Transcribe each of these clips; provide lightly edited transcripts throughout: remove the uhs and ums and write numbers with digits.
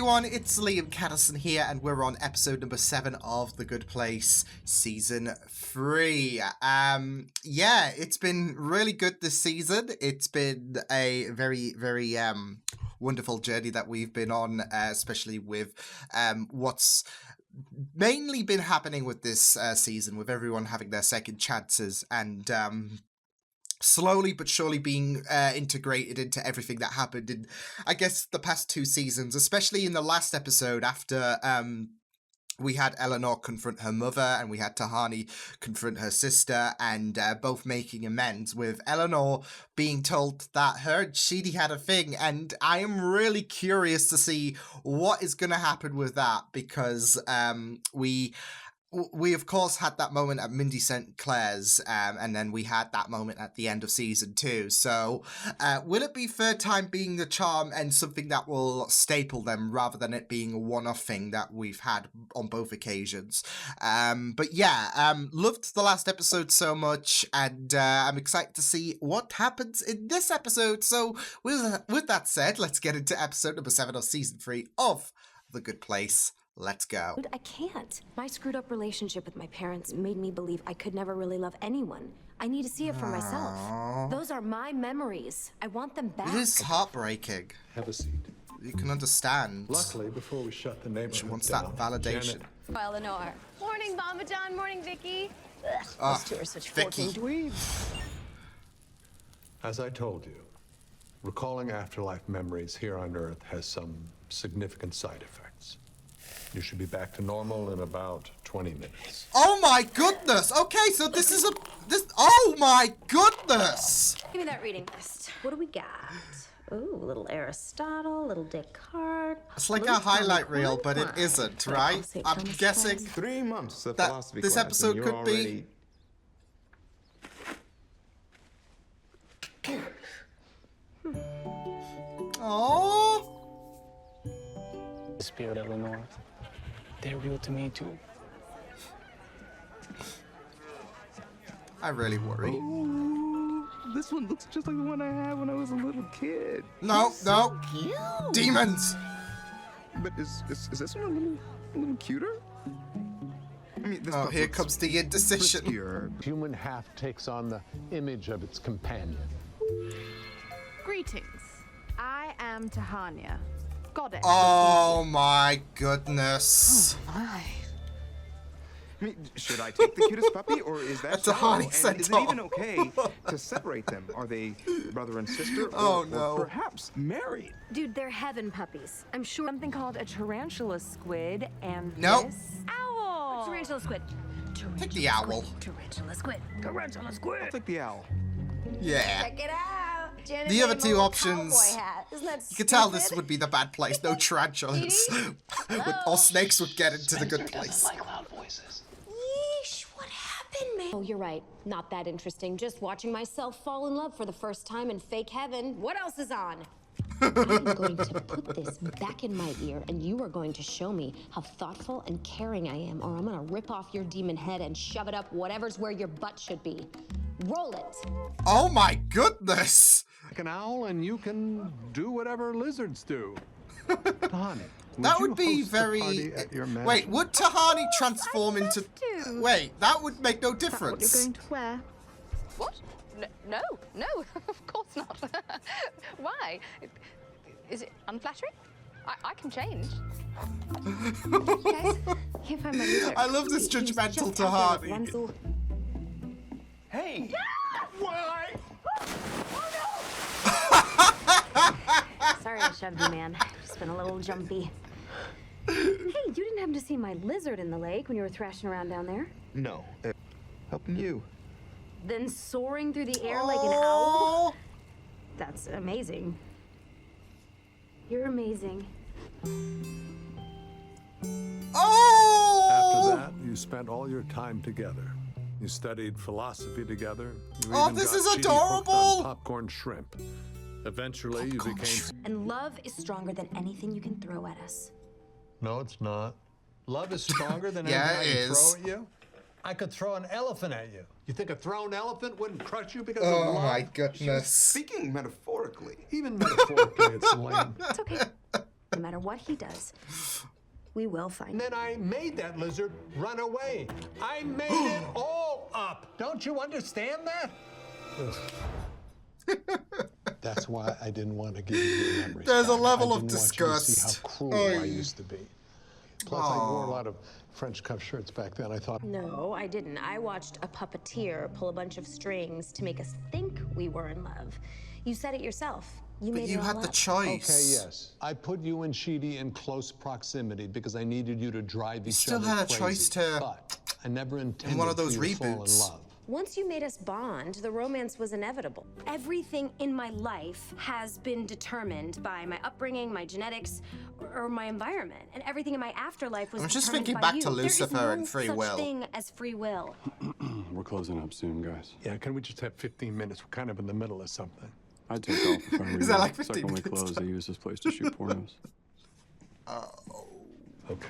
everyone, it's Liam Caddison here, and we're on episode number 7 of The Good Place, season 3. Yeah, it's been really good this season. It's been a very, very wonderful journey that we've been on, especially with what's mainly been happening with this season, with everyone having their second chances and slowly but surely being integrated into everything that happened in, I guess, the past 2 seasons, especially in the last episode after we had Eleanor confront her mother and we had Tahani confront her sister, and both making amends, with Eleanor being told that her and Sheedy had a thing, and I am really curious to see what is going to happen with that, because we of course had that moment at Mindy St. Clair's, and then we had that moment at the end of season 2. So will it be third time being the charm and something that will staple them rather than it being a one-off thing that we've had on both occasions? But yeah, loved the last episode so much, and I'm excited to see what happens in this episode. So with that said, let's get into episode number 7 of season 3 of The Good Place. Let's go. I can't. My screwed up relationship with my parents made me believe I could never really love anyone. I need to see it for myself. Those are my memories. I want them back. It is heartbreaking. Have a seat. You can understand. Luckily, before we shut the neighborhood She wants down, that validation. Janet. Eleanor. Morning, Mama John. Morning, Vicky. Oh, Those two are such Vicky. fucking dweebs. As I told you, recalling afterlife memories here on Earth has some significant side effects. You should be back to normal in about 20 minutes. Oh my goodness! Okay, so this is oh my goodness! Give me that reading list. What do we got? Ooh, little Aristotle, little Descartes. It's like a highlight reel, but it isn't, right? I'm guessing 3 months of that philosophy this class, episode and could you're be... Oh. Spirit, Eleanor. They're real to me too. I really worry. Ooh, this one looks just like the one I had when I was a little kid. No, no. Demons! But is this one a little cuter? I mean, this Oh, pup here looks comes the indecision. friskier. Human half takes on the image of its companion. Greetings. I am Tahania, goddess. Oh my goodness. My. I mean, should I take the cutest puppy, or is that That's a shallow? honey And is it centaur. even okay to separate them? Are they brother and sister, Oh, or no. perhaps married? Dude, they're heaven puppies. I'm sure Something called a tarantula squid and Nope. this owl. tarantula squid. Take the owl. Tarantula squid. Tarantula I'll squid. take the owl. Yeah. Check it out. Janet The other made 2 my little options, cowboy hat. Isn't that you could tell this stupid? would be the bad place. No tarantulas. Or snakes would get into the good Spencer place. doesn't like loud voices. Yeesh, what happened, man? Oh, you're right. Not that interesting. Just watching myself fall in love for the first time in fake heaven. What else is on? I'm going to put this back in my ear, and you are going to show me how thoughtful and caring I am, or I'm gonna rip off your demon head and shove it up whatever's where your butt should be. Roll it. Oh my goodness! Like an owl, and you can do whatever lizards do. Tahani, That you would be host the very... party at your Wait, mansion? would Tahani transform into... to. Wait, that would make no What you're difference. going to wear? What? No, of course not. Why? Is it unflattering? I can change. Guys, can't find my music. I love this He was judgmental just out there Tahani. with Wenzel. Hey! Sorry I shoved you, man. Just been a little jumpy. Hey, you didn't happen to see my lizard in the lake when you were thrashing around down there? No, helping you. Then soaring through the air like an owl? Oh, That's amazing. You're amazing. oh! After that, you spent all your time together. You studied philosophy together. You Oh, even this got is Sheedy hooked adorable! on popcorn shrimp. Eventually, you became... And love is stronger than anything you can throw at us. No, it's not. Love is stronger than Yeah, anything it I can is. throw at you. I could throw an elephant at you. You think a thrown elephant wouldn't crush you because of Oh love? my goodness. Speaking metaphorically. Even metaphorically, it's lame. It's okay. No matter what he does, we will find And him. then I made that lizard run away. I made it all up. Don't you understand that? That's why I didn't want to give you your memories There's a back. level I of didn't want you to see disgust. how cruel Oy. I used to be. Plus, I wore a lot of French cuff shirts back then. I thought, No, I didn't. I watched a puppeteer pull a bunch of strings to make us think we were in love. You said it yourself. You But made you it had all the up. choice. okay, yes. I put you and Sheedy in close proximity because I needed you to drive each still other had a crazy. choice to- But I never intended one of those for you to fall in reboots. love. Once you made us bond, the romance was inevitable. Everything in my life has been determined by my upbringing, my genetics, or my environment. And everything in my afterlife was I'm just determined thinking by back you. to Lucifer there is and no free such will. thing as free will. We're closing up soon, guys. Yeah, can we just have 15 minutes? We're kind of in the middle of something. I'd take off if I were you. Is that like The 15 second we minutes close, I time? use this place to shoot pornos. Okay.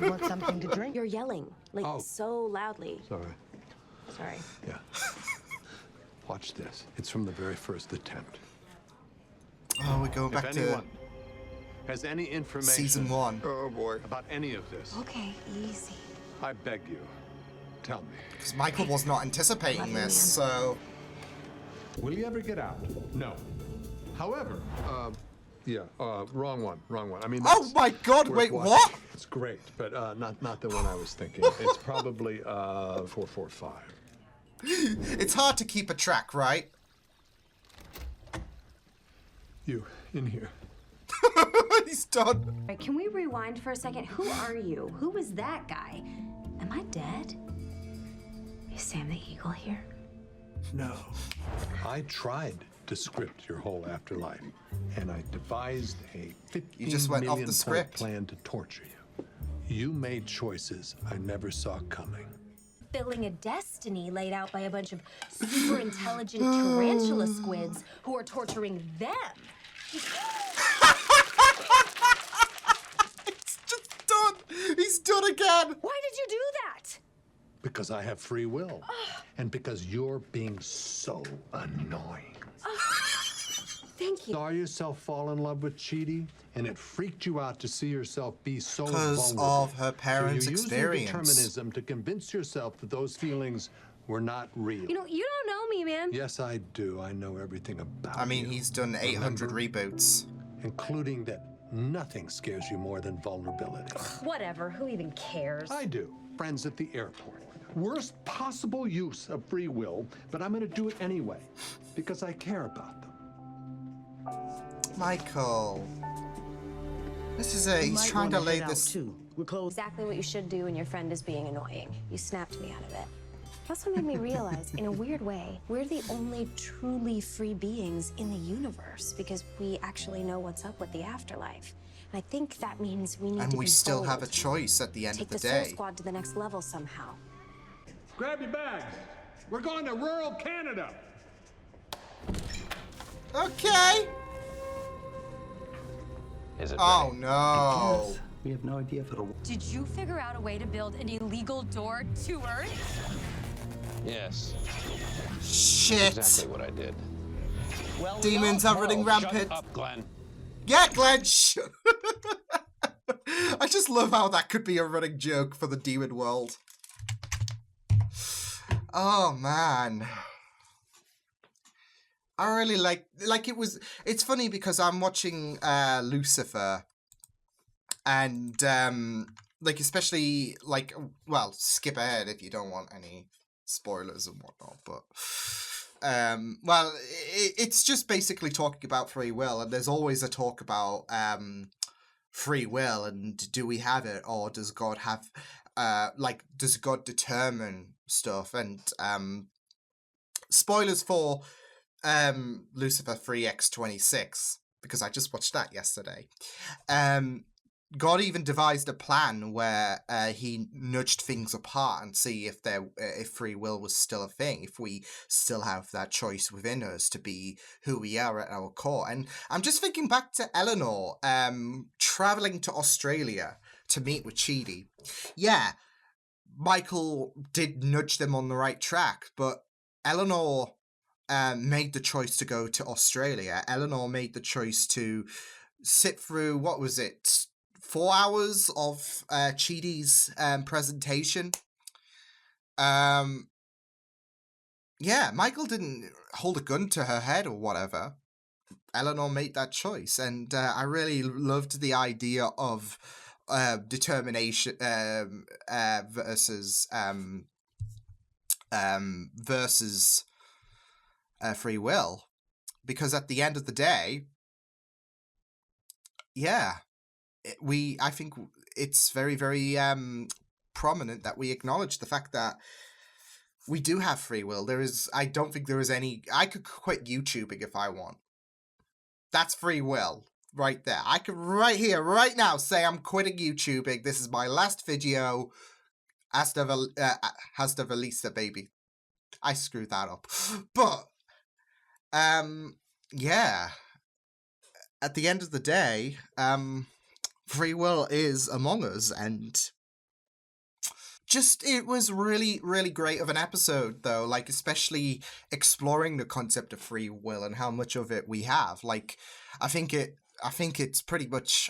Want something to drink? You're yelling, like Oh. so loudly. Sorry. Sorry. Yeah. Watch this. It's from the very first attempt. Oh, we're going back If to anyone has any information season 1. Oh boy. about any of this, Okay, easy. I beg you, tell me. Because Michael was not anticipating this, so... Will you ever get out? No. However, wrong one. I mean, Oh that's my God, worth wait, watching. what? It's great, but not the one I was thinking. It's probably 445. It's hard to keep a track, right? You in here? He's done. All right, can we rewind for a second? Who are you? Who is that guy? Am I dead? Is Sam the Eagle here? No. I tried to script your whole afterlife, and I devised a 15 You just went off million the point script. plan to torture you. You made choices I never saw coming. Filling a destiny laid out by a bunch of super intelligent tarantula squids who are torturing them. It's just done. He's done again. Why did you do that? Because I have free will, and because you're being so annoying. Thank you. Saw yourself fall in love with Chidi, and it freaked you out to see yourself be so Because vulnerable. of her parents' so you used experience. your determinism to convince yourself that those feelings were not real. You know, you don't know me, man. Yes, I do. I know everything about I mean, you. he's done 800 reboots. Including that nothing scares you more than vulnerability. Whatever, who even cares? I do. Friends at the airport. Worst possible use of free will, but I'm going to do it anyway because I care about them. Michael. This is a... He's trying to lay this... We're close. Exactly what you should do when your friend is being annoying. You snapped me out of it. It also made me realize, in a weird way, we're the only truly free beings in the universe because we actually know what's up with the afterlife. And I think that means we need And to we be still bold. have a choice at the end Take of the the Soul day. Squad to the next level somehow. Grab your bags. We're going to rural Canada. Okay. Is it Oh, ready? no. We have no idea if it'll. Did you figure out a way to build an illegal door to Earth? Yes, Shit. exactly what I did. Well, Demons are running rampant. Shut up, Glenn. Yeah, Glenn. I just love how that could be a running joke for the demon world. Oh, man. I really like it was, it's funny because I'm watching Lucifer and like especially like, well, skip ahead if you don't want any spoilers and whatnot, but well, it's just basically talking about free will, and there's always a talk about free will and do we have it, or does God have like does God determine stuff? And spoilers for Lucifer 3x26 because I just watched that yesterday. God even devised a plan where he nudged things apart and see if free will was still a thing, if we still have that choice within us to be who we are at our core. And I'm just thinking back to Eleanor traveling to Australia to meet with Chidi. Yeah, Michael did nudge them on the right track, but Eleanor made the choice to go to Australia. Eleanor made the choice to sit through, what was it, 4 hours of Chidi's presentation. Yeah, Michael didn't hold a gun to her head or whatever. Eleanor made that choice, and I really loved the idea of determination versus free will, because at the end of the day, yeah, I think it's very, very prominent that we acknowledge the fact that we do have free will. I don't think there is any. I could quit YouTubing if I want. That's free will right there. I could right here, right now, say I'm quitting YouTubing. This is my last video. Hasta Velista, baby. I screwed that up. But, yeah. At the end of the day, free will is among us, and it was really, really great of an episode, though, like, especially exploring the concept of free will and how much of it we have. Like, I think it's pretty much,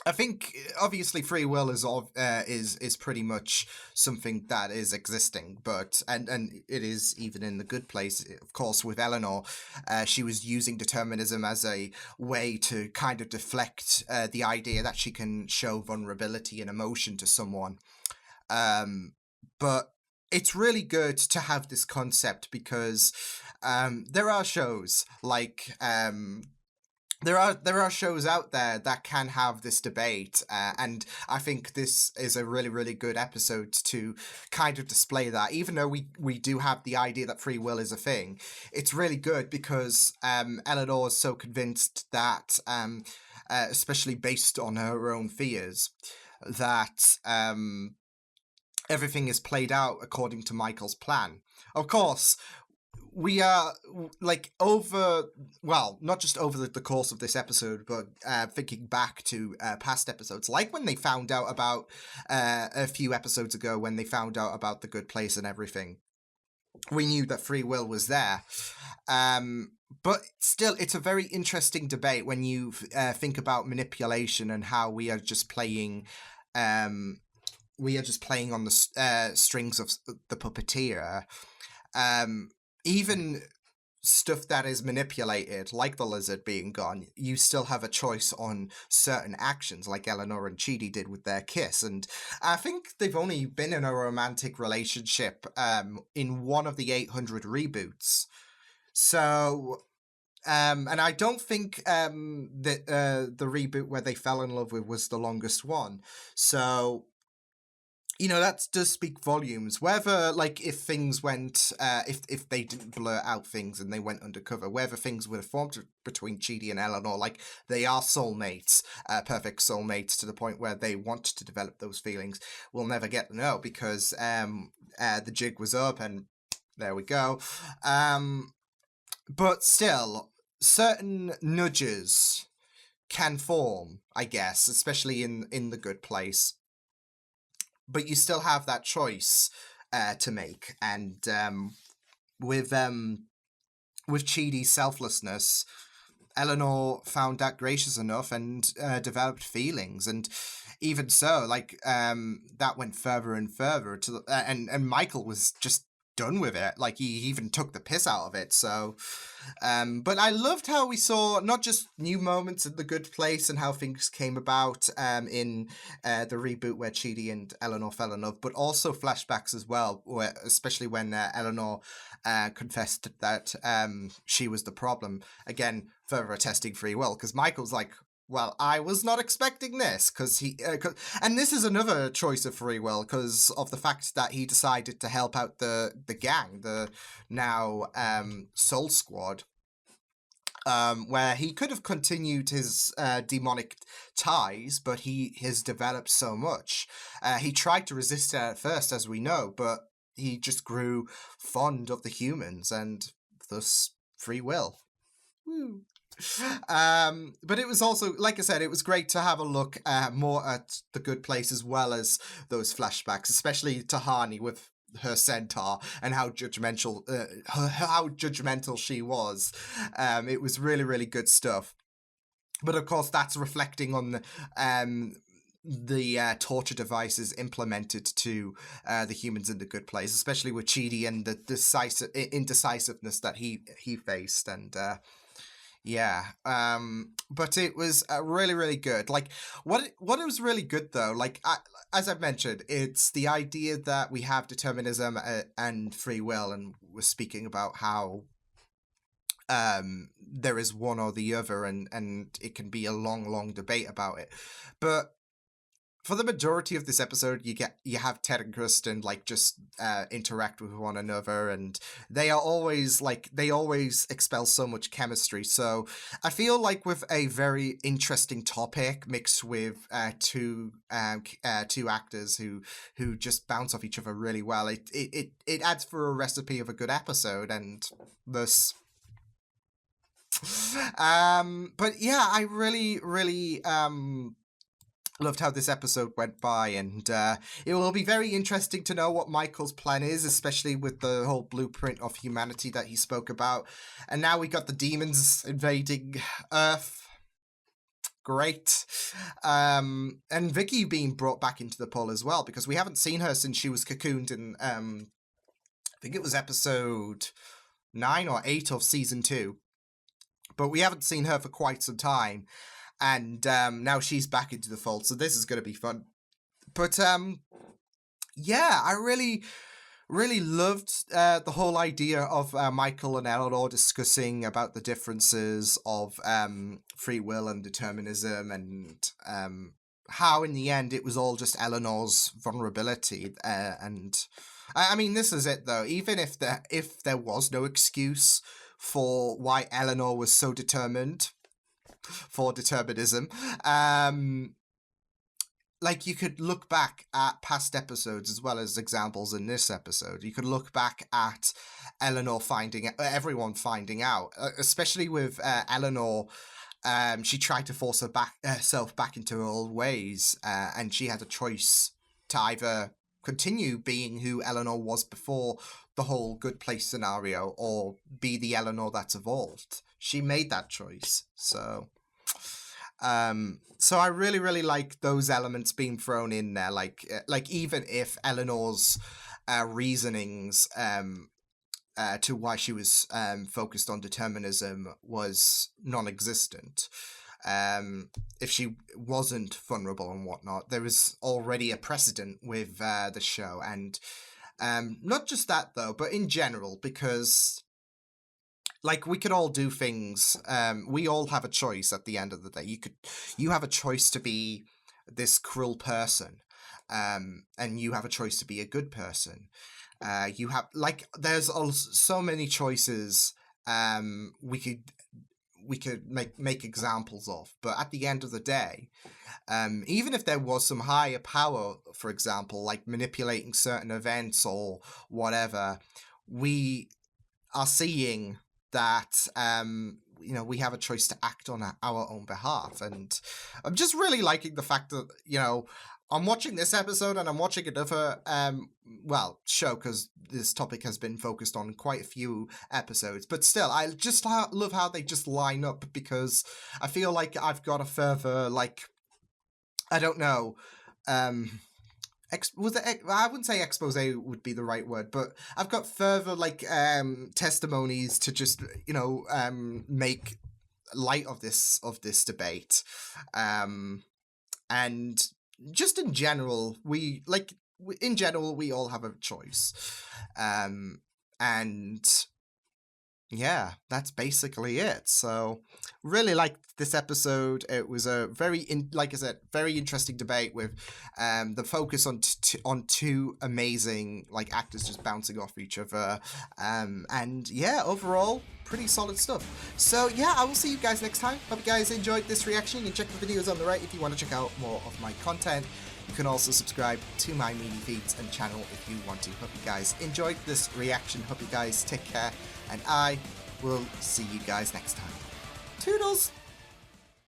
I think obviously free will is pretty much something that is existing, but and it is even in the good place. Of course, with Eleanor, she was using determinism as a way to kind of deflect the idea that she can show vulnerability and emotion to someone. But it's really good to have this concept because there are shows like there are shows out there that can have this debate, and I think this is a really, really good episode to kind of display that. Even though we do have the idea that free will is a thing, it's really good because Eleanor is so convinced that, especially based on her own fears, that everything is played out according to Michael's plan. Of course, we are like not just over the course of this episode, but thinking back to past episodes, like when they found out about a few episodes ago, when they found out about the good place and everything, we knew that free will was there. But still, it's a very interesting debate when you think about manipulation and how we are just playing on the strings of the puppeteer. Even stuff that is manipulated, like the lizard being gone, you still have a choice on certain actions, like Eleanor and Chidi did with their kiss. And I think they've only been in a romantic relationship in one of the 800 reboots. So, and I don't think that the reboot where they fell in love with was the longest one. So, you know, that does speak volumes. Whether, like, if things went, if they didn't blur out things and they went undercover, whether things would have formed between Chidi and Eleanor, like, they are soulmates, perfect soulmates to the point where they want to develop those feelings, we'll never get to know because the jig was up and there we go. But still, certain nudges can form, I guess, especially in the good place. But you still have that choice to make, and with Chidi's selflessness, Eleanor found that gracious enough and developed feelings, and even so, like that went further and further to and Michael was just done with it. Like, he even took the piss out of it. So but I loved how we saw not just new moments in the good place and how things came about in the reboot where Chidi and Eleanor fell in love, but also flashbacks as well, especially when Eleanor confessed that she was the problem. Again, further testing free will, because Michael's like, well, I was not expecting this, and this is another choice of free will because of the fact that he decided to help out the gang, the now Soul Squad, where he could have continued his demonic ties, but he has developed so much. He tried to resist it at first, as we know, but he just grew fond of the humans and thus free will. Woo. But it was also, like I said, it was great to have a look more at the good place as well as those flashbacks, especially Tahani with her centaur and how judgmental she was. It was really, really good stuff. But of course, that's reflecting on the torture devices implemented to the humans in the good place, especially with Chidi and the indecisiveness that he faced. And yeah, but it was really, really good. Like, what was really good though, like as I've mentioned, it's the idea that we have determinism and free will, and we're speaking about how there is one or the other, and it can be a long debate about it. But for the majority of this episode, you have Ted and Kristen like just interact with one another, and they always expel so much chemistry. So I feel like with a very interesting topic mixed with two actors who just bounce off each other really well, it adds for a recipe of a good episode, and thus. But yeah, I really loved how this episode went by, and it will be very interesting to know what Michael's plan is, especially with the whole blueprint of humanity that he spoke about. And now we got the demons invading Earth. Great. And Vicky being brought back into the pool as well, because we haven't seen her since she was cocooned in I think it was episode 9 or 8 of season 2. But we haven't seen her for quite some time, and now she's back into the fold, so this is going to be fun. But yeah, I really loved the whole idea of Michael and Eleanor discussing about the differences of free will and determinism, and how in the end it was all just Eleanor's vulnerability. And I mean, this is it though. Even if there was no excuse for why Eleanor was so determined for determinism, like, you could look back at past episodes as well as examples in this episode. You could look back at Eleanor everyone finding out, especially with Eleanor. She tried to force herself back into her old ways, and she had a choice to either continue being who Eleanor was before the whole good place scenario, or be the Eleanor that's evolved. She made that choice. So I really like those elements being thrown in there. Like even if Eleanor's reasonings to why she was focused on determinism was non-existent, if she wasn't vulnerable and whatnot, there was already a precedent with the show. And not just that though, but in general, because like, we could all do things. We all have a choice at the end of the day. You have a choice to be this cruel person, and you have a choice to be a good person. You have, like, there's so many choices we could make examples of. But at the end of the day, even if there was some higher power, for example, like manipulating certain events or whatever, we are seeing that we have a choice to act on our own behalf. And I'm just really liking the fact that, I'm watching this episode and I'm watching another show, because this topic has been focused on quite a few episodes, but still, I just love how they just line up, because I feel like I've got a further, like, I don't know, I wouldn't say expose would be the right word, but I've got further, like, testimonies to just make light of this debate, and just in general, we all have a choice, and yeah, that's basically it. So really liked this episode. It was a very interesting debate with the focus on two amazing, like, actors just bouncing off each other, and yeah, overall pretty solid stuff. So yeah, I will see you guys next time. Hope you guys enjoyed this reaction. You can check the videos on the right if you want to check out more of my content. You can also subscribe to my mini feeds and channel if you want to. Hope you guys enjoyed this reaction. Hope you guys take care, and I will see you guys next time. Toodles!